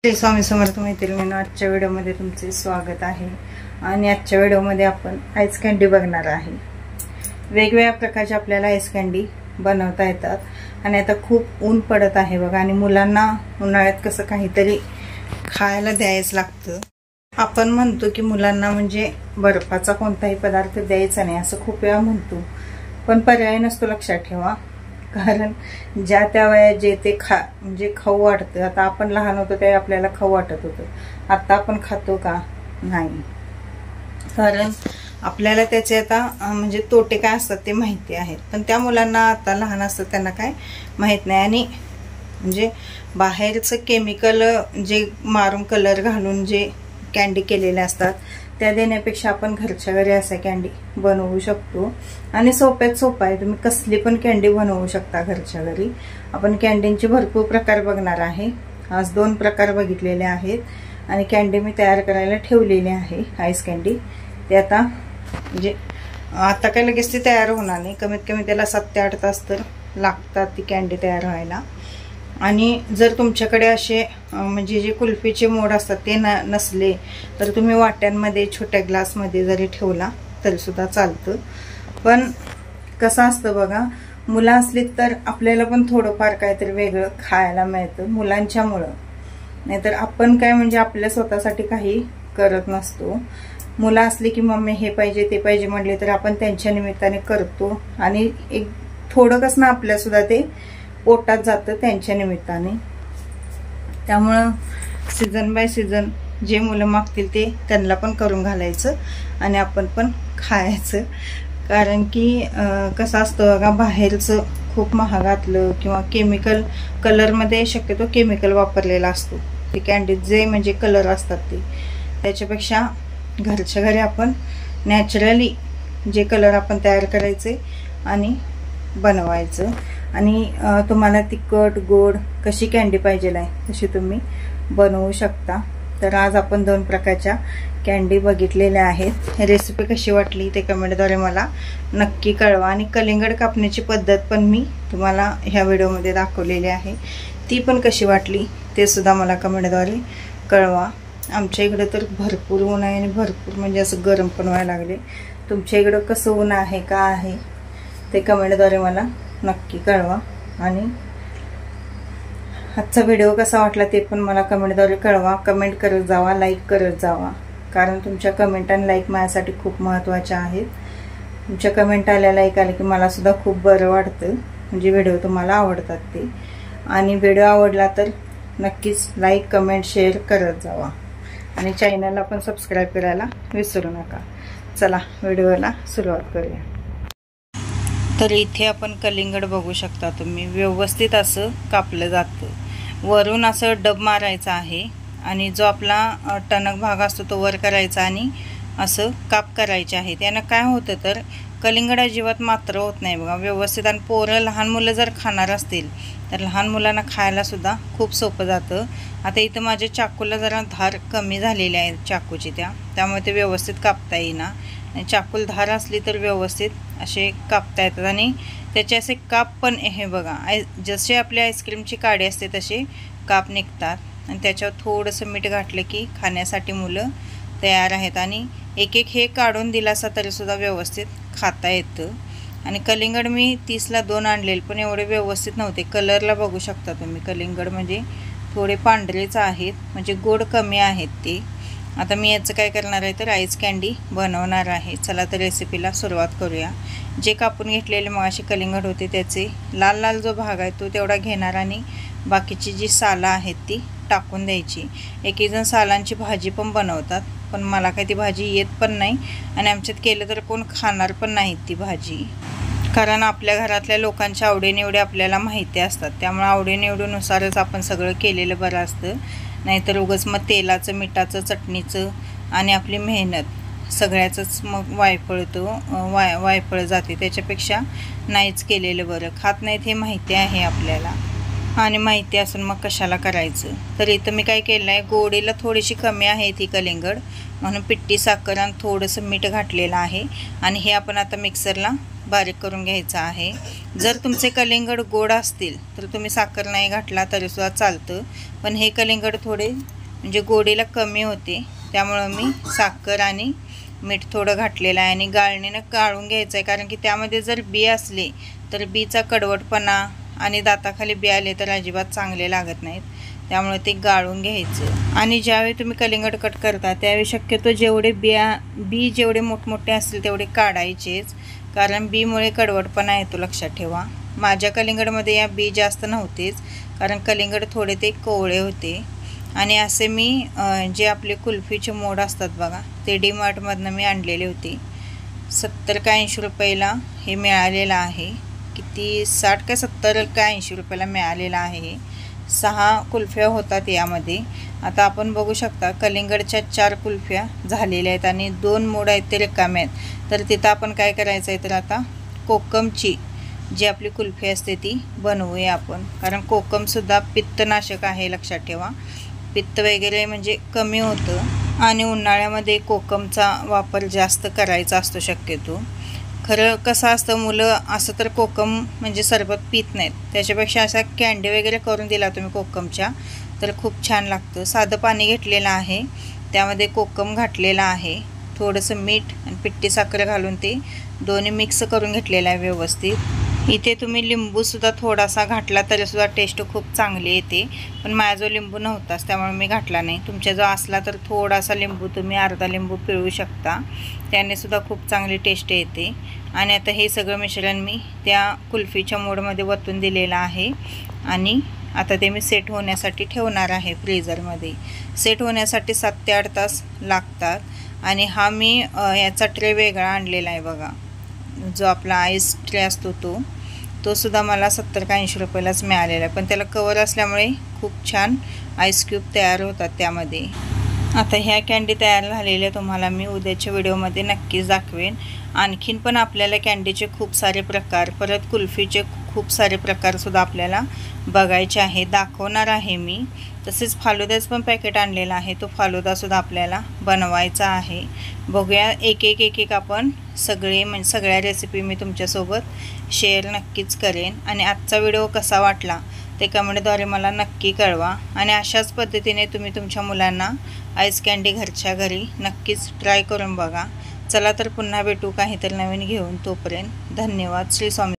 श्री स्वामी समर्थ मैत्रिणींनो, आजच्या व्हिडिओमध्ये तुमचे स्वागत आहे। आणि आजच्या व्हिडिओमध्ये आपण आईस कँडी बघणार आहे। वेगवेगळ्या प्रकारचे आपल्याला आईस कँडी बनवता येतात आणि आता खूप ऊन पडत आहे बघा, आणि मुलांना उन्हाळ्यात कसं काहीतरी खायला द्यायच लागतं। आपण म्हणतो की मुलांना म्हणजे बर्फाचा कोणताही पदार्थ द्यायचा नाही असं खूप वेळा म्हणतो, पण पर्याय नसतो, लक्षात ठेवा। कारण ज्या त्या वयात जे ते म्हणजे खाऊ वाटतं। आता आपण लहान होतो तेव्हा आपल्याला खाऊ वाटत होतं, आता आपण खातो का? नाही, कारण आपल्याला त्याचे आता म्हणजे तोटे काय असतात ते माहिती आहेत, पण त्या मुलांना आता लहान असतात त्यांना काय माहित नाही। आणि म्हणजे बाहेरचं केमिकल जे मारून कलर घालून जे कँडी केलेले असतात त्या देण्यापेक्षा आपण घरच्या घरी असा कँडी बनवू शकतो। आणि सोप्यात सोपा आहे, तुम्ही कसली पण कँडी बनवू शकता घरच्या घरी। आपण कँडींचे भरपूर प्रकार बघणार आहे। आज 2 प्रकार बघितलेले आहेत आणि कँडी मी तयार करायला ठेवलेली आहे। आईस कँडी ते आता म्हणजे आता काय लगेच ती तयार होणार नाही, कमीत कमी त्याला 7 ते 8 तास तर लागतात ती कँडी तयार व्हायला। आणि जर तुमच्याकडे असे म्हणजे जे कुल्फीचे मोड असतात ते नसले तर तुम्ही वाट्यांमध्ये छोट्या ग्लासमध्ये जरी ठेवला तरी सुद्धा चालतं। पण कसं असतं बघा, मुलं असली तर आपल्याला पण थोडंफार काहीतरी वेगळं खायला मिळतं मुलांच्यामुळं, नाहीतर आपण काय म्हणजे आपल्या स्वतःसाठी काही करत नसतो। मुलं असली की मम्मी हे पाहिजे ते पाहिजे म्हटले तर आपण त्यांच्या निमित्ताने करतो, आणि एक थोडं कसं ना आपल्या सुद्धा ते पोटात जातं त्यांच्या निमित्ताने। त्यामुळं सीझन बाय सीझन जे मुलं मागतील ते त्यांना पण करून घालायचं आणि आपण पण खायचं। कारण की कसं असतं बघा, बाहेरचं खूप महागातलं किंवा केमिकल कलरमध्ये शक्यतो केमिकल वापरलेला असतो, ते कँडीत जे म्हणजे कलर असतात ते, त्याच्यापेक्षा घरच्या घरी आपण नॅचरली जे कलर आपण तयार करायचे आणि बनवायचं। आणि तुम्हाला तिखट गोड कशी कँडी पाहिजे आहे तशी तुम्ही बनवू शकता। तर आज आपण 2 प्रकारच्या कँडी बघितलेल्या आहेत। रेसिपी कशी वाटली ते कमेंटद्वारे मला नक्की कळवा, आणि कलिंगड कापण्याची पद्धत पण मी तुम्हाला ह्या व्हिडिओमध्ये दाखवलेली आहे, ती पण कशी वाटली ते सुद्धा मला कमेंटद्वारे कळवा। आमच्या इकडे तर भरपूर ऊन आहे आणि भरपूर म्हणजे असं गरम पण व्हायला लागले। तुमच्या इकडे कसं ऊन आहे का आहे ते कमेंटद्वारे मला नक्की कळवा। आणि आजचा व्हिडिओ कसा वाटला ते पण मला कमेंटद्वारे कळवा। कमेंट करत जावा, लाईक करत जावा, कारण तुमच्या कमेंट आणि लाईक माझ्यासाठी खूप महत्त्वाच्या आहेत। तुमच्या कमेंट आल्या, लाईक आले की मला सुद्धा खूप बरं वाटतं, म्हणजे व्हिडिओ तुम्हाला आवडतात ते। आणि व्हिडिओ आवडला तर नक्कीच लाईक कमेंट शेअर करत जावा, आणि चॅनलला पण सबस्क्राईब करायला विसरू नका। चला व्हिडिओला सुरुवात करूया। तर इथे आपण कलिंगड बघू शकता तुम्ही, व्यवस्थित असं कापलं जातं। वरून असं डब मारायचं आहे आणि जो आपला टणक भाग असतो तो वर करायचा आणि असं काप करायचे आहे। त्यानं काय होतं तर कलिंगड अजिबात मात्र होत नाही बघा, व्यवस्थित। आणि पोरं लहान मुलं जर खाणार असतील तर लहान मुलांना खायला सुद्धा खूप सोपं जातं। आता इथं माझ्या चाकूला जरा धार कमी झालेली आहे चाकूची, त्यामुळे ते व्यवस्थित कापता येईना। आणि चाकूला धार असली तर व्यवस्थित असे कापता येतात, आणि त्याचे असे काप पण हे बघा, जसे आपल्या आईस्क्रीमची काडी असते तसे काप निघतात। आणि त्याच्यावर थोडंसं मीठ घातलं की खाण्यासाठी मुलं तयार आहेत। आणि एक एक हे काढून दिलासा तरीसुद्धा व्यवस्थित खाता येतं। आणि कलिंगड मी 30ला 2 आणलेले, पण एवढे व्यवस्थित नव्हते। कलरला बघू शकता तुम्ही, कलिंगड म्हणजे थोडे पांढरेच आहेत, म्हणजे गोड कमी आहेत ते। आता मी याचं काय करणार आहे तर आईस कँडी बनवणार आहे। चला तर रेसिपीला सुरुवात करूया। जे कापून घेतलेले मग असे कलिंगड होते त्याचे लाल लाल जो भाग आहे तो तेवढा घेणार, आणि बाकीची जी सालं आहेत ती टाकून द्यायची। एक जण सालांची भाजी पण बनवतात, पण मला काही ती भाजी येत पण नाही, आणि आमच्यात केलं तर कोण खाणार पण नाहीत ती भाजी, कारण आपल्या घरातल्या लोकांच्या आवडीनिवडी आपल्याला माहिती असतात। त्यामुळे आवडीनिवडीनुसारच आपण सगळं केलेलं बरं असतं, नाहीतर उगाच मग तेलाचं मिठाचं चटणीचं आणि आपली मेहनत सगळ्याचंच मग वायफळ जाते। त्याच्यापेक्षा नाहीच केलेलं बरं। खात नाहीत हे माहिती आहे आपल्याला, आणि माहिती असून मग कशाला करायचं. तर इथं मी काय केलं आहे, गोडीला थोडीशी कमी आहे ती कलिंगड, म्हणून पिठी साखर आणि थोडंसं मीठ घातलेलं आहे. आणि हे आपण आता मिक्सरला बारीक करून घ्यायचं आहे. जर तुमचे कलिंगड गोड असतील तर तुम्ही साखर नाही घातला तरीसुद्धा चालतं, पण हे कलिंगड थोडे म्हणजे गोडीला कमी होते, त्यामुळं मी साखर आणि मीठ थोडं घातलेलं आहे. आणि गाळणीनं गाळून घ्यायचं आहे, कारण की त्यामध्ये जर बी असले तर बीचा कडवटपणा आणि दाताखाली बी आले तर अजिबात चांगले लागत नाहीत, त्यामुळे ते गाळून घ्यायचं. आणि ज्यावेळी तुम्ही कलिंगड कट करता त्यावेळी शक्यतो जेवढे बी जेवढे मोठमोठे असतील तेवढे काढायचेच, कारण बीमुळे कडवटपणा येतो, लक्षात ठेवा. माझ्या कलिंगडमध्ये या बी जास्त नव्हतेच, कारण कलिंगड थोडे ते कोवळे होते. आणि असे मी जे आपले कुल्फीचे मोड असतात बघा, ते डीमार्टमधनं मी आणलेले होते. 70 का 80 रुपयाला हे मिळालेलं आहे. किती 60 का 70 का 80 रुपयाला मिळालेलं आहे. 6 कुल्फ्या होतात यामध्ये. आता आपण बघू शकता कलिंगडच्या 4 कुल्फ्या झालेल्या आहेत आणि 2 मोड आहेत ते रिकामे आहेत. तर तिथं आपण काय करायचं आहे, तर आता कोकमची जी आपली कुल्फी असते ती बनवूया आपण, कारण कोकमसुद्धा पित्तनाशक आहे, लक्षात ठेवा. पित्त वगैरे म्हणजे कमी होतं आणि उन्हाळ्यामध्ये कोकमचा वापर जास्त करायचा असतो शक्यतो. खरं कसं असतं, मुलं असं तर कोकम म्हणजे सरबत पित नाहीत, त्याच्यापेक्षा असा कँडी वगैरे करून दिला तुम्ही कोकमच्या तर खूप छान लागतं. साधं पाणी घेतलेलं आहे, त्यामध्ये कोकम घातलेला आहे, थोडंसं मीठ आणि पिठी साखर घालून ते दोन्ही मिक्स करून घेतलेलं आहे व्यवस्थित. इथे तुम्ही लिंबूसुद्धा थोडासा घातला तरीसुद्धा टेस्ट खूप चांगली येते, पण माझा जो लिंबू नव्हताच त्यामुळे मी घातला नाही. तुमच्या जो असला तर थोडासा लिंबू तुम्ही अर्धा लिंबू पिळू शकता, त्यानेसुद्धा खूप चांगली टेस्ट येते. आणि आता हे सगळं मिश्रण मी त्या कुल्फीच्या मोडमध्ये वतून दिलेलं आहे आणि आता ते मी सेट होण्यासाठी ठेवणार आहे फ्रीझरमध्ये. सेट होण्यासाठी 7 ते 8 तास लागतात. आणि हा मी याचा ट्रे वेगळा आणलेला आहे बघा, जो आपला आईस ट्रे असतो तो सुद्धा मला 70 का 80 रुपयालाच मिळालेला आहे, पण त्याला कवर असल्यामुळे खूप छान आईस क्यूब तयार होतात त्यामध्ये. आता ह्या कँडी तयार झालेल्या तुम्हाला मी उद्याच्या व्हिडिओमध्ये नक्कीच दाखवेन. आणखीन पण आपल्याला कँडीचे खूप सारे प्रकार, परत कुल्फीचे खूप सारे प्रकारसुद्धा आपल्याला बघायचे आहे, दाखवणार आहे मी. तसेच फालुद्याचं पण पॅकेट आणलेलं आहे, तो फालुदासुद्धा आपल्याला बनवायचा आहे. बघूया एक एक आपण सगळ्या रेसिपी मी तुमच्यासोबत शेअर नक्कीच करेन. आणि आजचा व्हिडिओ कसा वाटला ते कमेंटद्वारे मला नक्की कळवा. आणि अशाच पद्धतीने तुम्ही तुमच्या मुलांना आईस कँडी घरच्या घरी नक्कीच ट्राय करून बघा. चला तर पुन्हा भेटू काहीतरी नवीन घेऊन, तोपर्यंत धन्यवाद. श्री स्वामी.